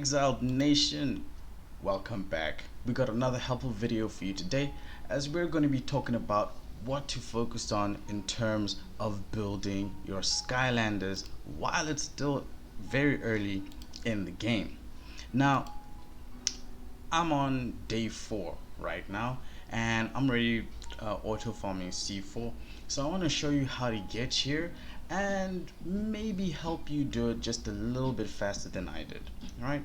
Xiled Nation, welcome back. We got another helpful video for you today as we're going to be talking about what to focus on in terms of building your Skylanders while it's still very early in the game. Now, I'm on day 4 right now and I'm ready auto farming C4, so I want to show you how to get here and maybe help you do it just a little bit faster than I did. Alright,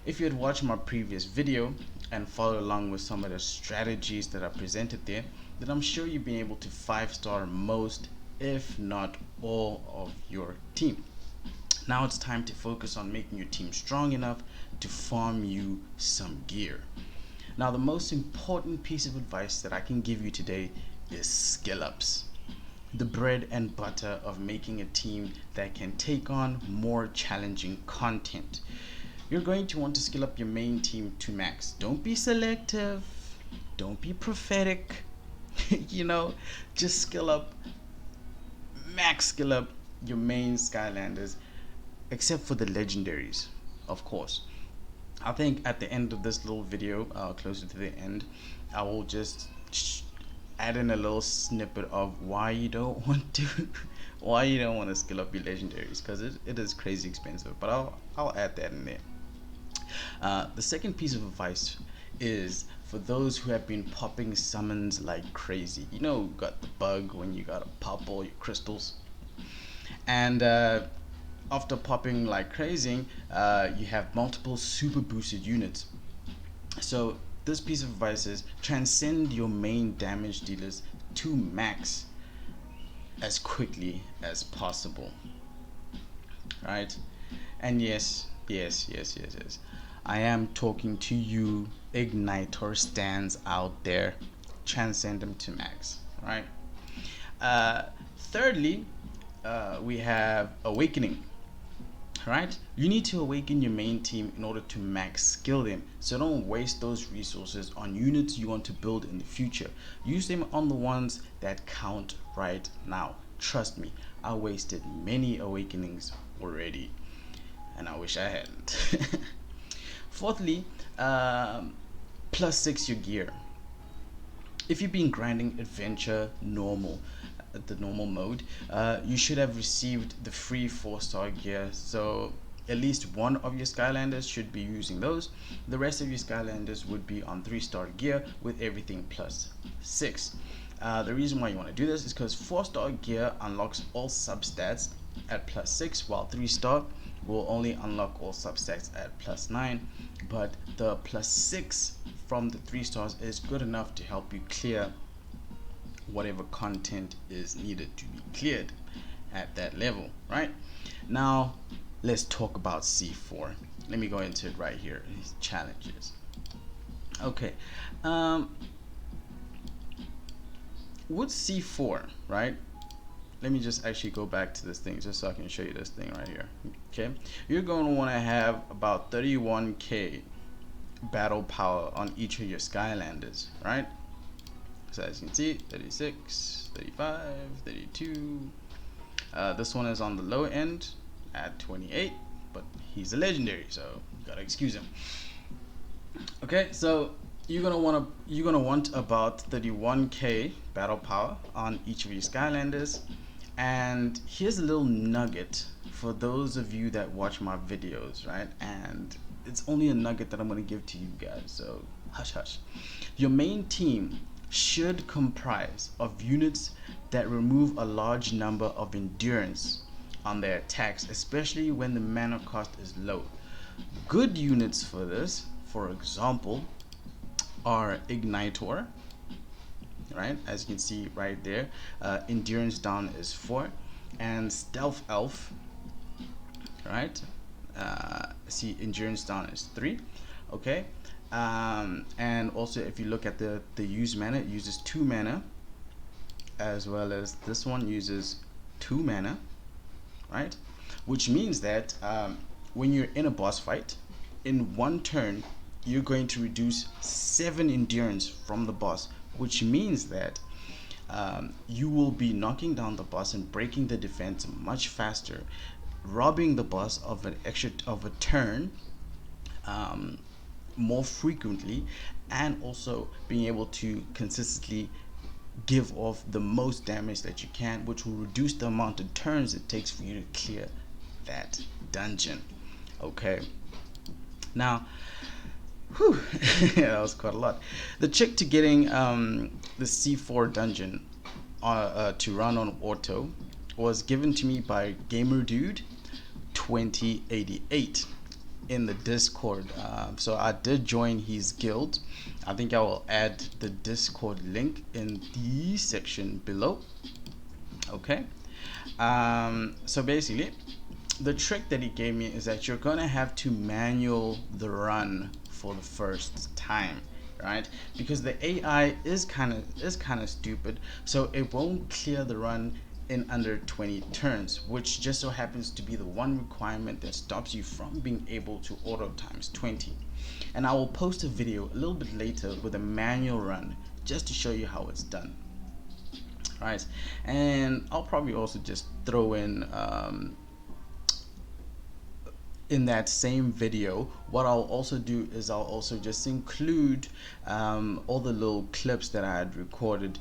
if you had watched my previous video and followed along with some of the strategies that I presented there, then I'm sure you'll be able to 5-star most if not all of your team. Now it's time to focus on making your team strong enough to farm you some gear. Now the most important piece of advice that I can give you today is skill ups. The bread and butter of making a team that can take on more challenging content. You're going to want to skill up your main team to max. Don't be selective, don't be prophetic, just skill up, max skill up your main Skylanders, except for the legendaries, of course. I think at the end of this little video, closer to the end, I will just add in a little snippet of why you don't want to skill up your legendaries, because it is crazy expensive, but I'll add that in there. The second piece of advice is for those who have been popping summons like crazy. Got the bug when you gotta pop all your crystals, and after popping like crazy, you have multiple super boosted units. So this piece of advice is transcend your main damage dealers to max as quickly as possible. Right? And yes, I am talking to you Igniter stands out there. Transcend them to max. Right? Thirdly, we have Awakening. Right? You need to awaken your main team in order to max skill them, so don't waste those resources on units you want to build in the future. Use them on the ones that count right now. Trust me, I wasted many awakenings already and I wish I hadn't. Fourthly, +6 your gear. If you've been grinding adventure normal, the normal mode, you should have received the free 4-star gear, so at least one of your Skylanders should be using those. The rest of your Skylanders would be on 3-star gear with everything +6. The reason why you want to do this is because 4-star gear unlocks all substats at +6, while 3-star will only unlock all substats at +9, but the +6 from the 3 stars is good enough to help you clear whatever content is needed to be cleared at that level. Right now, let's talk about C4. Let me go into it right here, these challenges. Okay, with C4, right, let me just actually go back to this thing just so I can show you this thing right here. Okay, you're going to want to have about 31k battle power on each of your Skylanders, right? So as you can see, 36, 35, 32. This one is on the low end at 28, but he's a legendary, so you gotta excuse him. Okay, so you're gonna want about 31k battle power on each of your Skylanders. And here's a little nugget for those of you that watch my videos, right? And it's only a nugget that I'm gonna give to you guys, so hush hush. Your main team should comprise of units that remove a large number of endurance on their attacks, especially when the mana cost is low. Good units for this, for example, are Igniter, right? As you can see right there, endurance down is 4, and Stealth Elf, right? See, endurance down is 3. Okay, and also if you look at the use mana, it uses 2 mana, as well as this one uses 2 mana, right? Which means that when you're in a boss fight, in one turn you're going to reduce 7 endurance from the boss, which means that you will be knocking down the boss and breaking the defense much faster, robbing the boss of a turn more frequently, and also being able to consistently give off the most damage that you can, which will reduce the amount of turns it takes for you to clear that dungeon. Okay, now whew, that was quite a lot. The trick to getting the C4 dungeon to run on auto was given to me by Gamer Dude 2088 in the Discord. So I did join his guild. I think I will add the Discord link in the section below. Okay. So basically, the trick that he gave me is that you're gonna have to manual the run for the first time, right? Because the AI is kind of stupid, so it won't clear the run in under 20 turns, which just so happens to be the one requirement that stops you from being able to auto times 20. And I will post a video a little bit later with a manual run just to show you how it's done. Right, and I'll probably also just throw in that same video, what I'll also do is I'll also just include all the little clips that I had recorded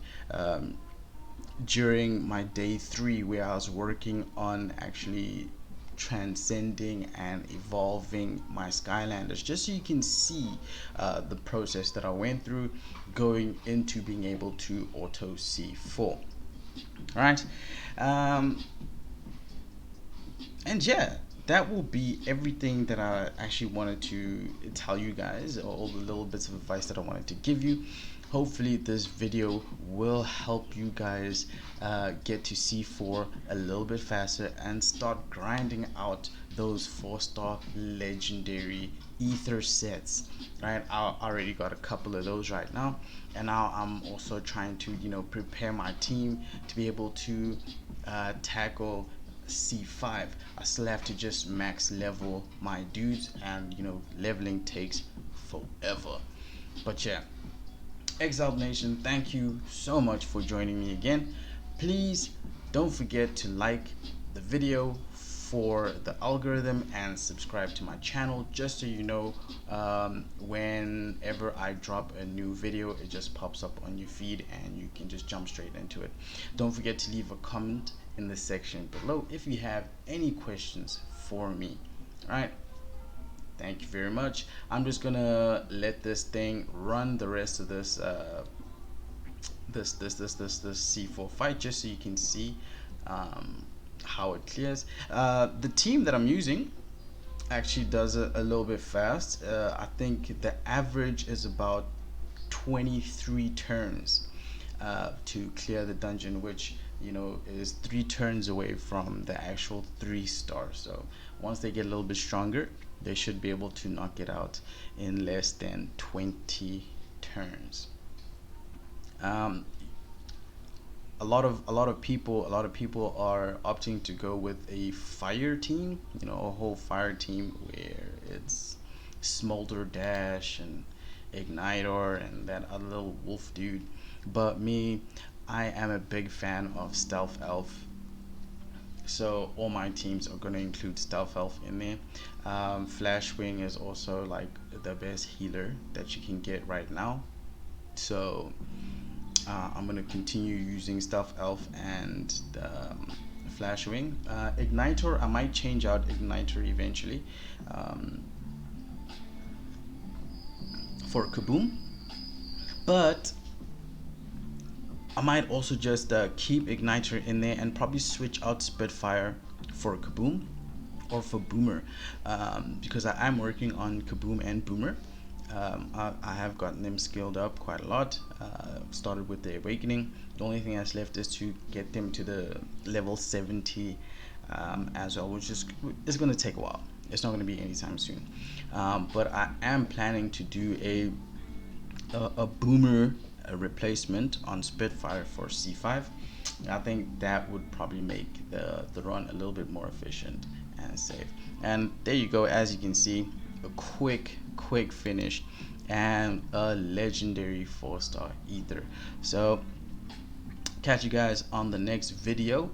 during my day 3, where I was working on actually transcending and evolving my Skylanders, just so you can see the process that I went through going into being able to auto C4. All right, and yeah, that will be everything that I actually wanted to tell you guys, all the little bits of advice that I wanted to give you. Hopefully this video will help you guys get to C4 a little bit faster and start grinding out those 4-star legendary ether sets. Right, I already got a couple of those right now, and now I'm also trying to prepare my team to be able to tackle C5. I still have to just max level my dudes, and leveling takes forever. But yeah, Xiled Nation, thank you so much for joining me again. Please don't forget to like the video for the algorithm and subscribe to my channel, just so you know whenever I drop a new video, it just pops up on your feed and you can just jump straight into it. Don't forget to leave a comment in the section below if you have any questions for me. All right, thank you very much. I'm just gonna let this thing run the rest of this this C4 fight, just so you can see how it clears. The team that I'm using actually does it a little bit fast. I think the average is about 23 turns to clear the dungeon, which is 3 turns away from the actual 3-star. So once they get a little bit stronger, they should be able to knock it out in less than 20 turns. A lot of people are opting to go with a fire team, a whole fire team where it's Smolder Dash and Igniter and that other little wolf dude. But me, I am a big fan of Stealth Elf, so all my teams are going to include Stealth Elf in there. Flashwing is also like the best healer that you can get right now, so I'm going to continue using Stealth Elf and Flashwing. Igniter, I might change out Igniter eventually for Kaboom, but I might also just keep Igniter in there and probably switch out Spitfire for Kaboom or for Boomer, because I am working on Kaboom and Boomer. I have gotten them scaled up quite a lot. Started with the Awakening. The only thing that's left is to get them to the level 70 as well, which is going to take a while. It's not going to be anytime soon. But I am planning to do a Boomer replacement on Spitfire for C5. I think that would probably make the run a little bit more efficient and safe. And there you go, as you can see, a quick finish and a legendary 4-star ether. So catch you guys on the next video.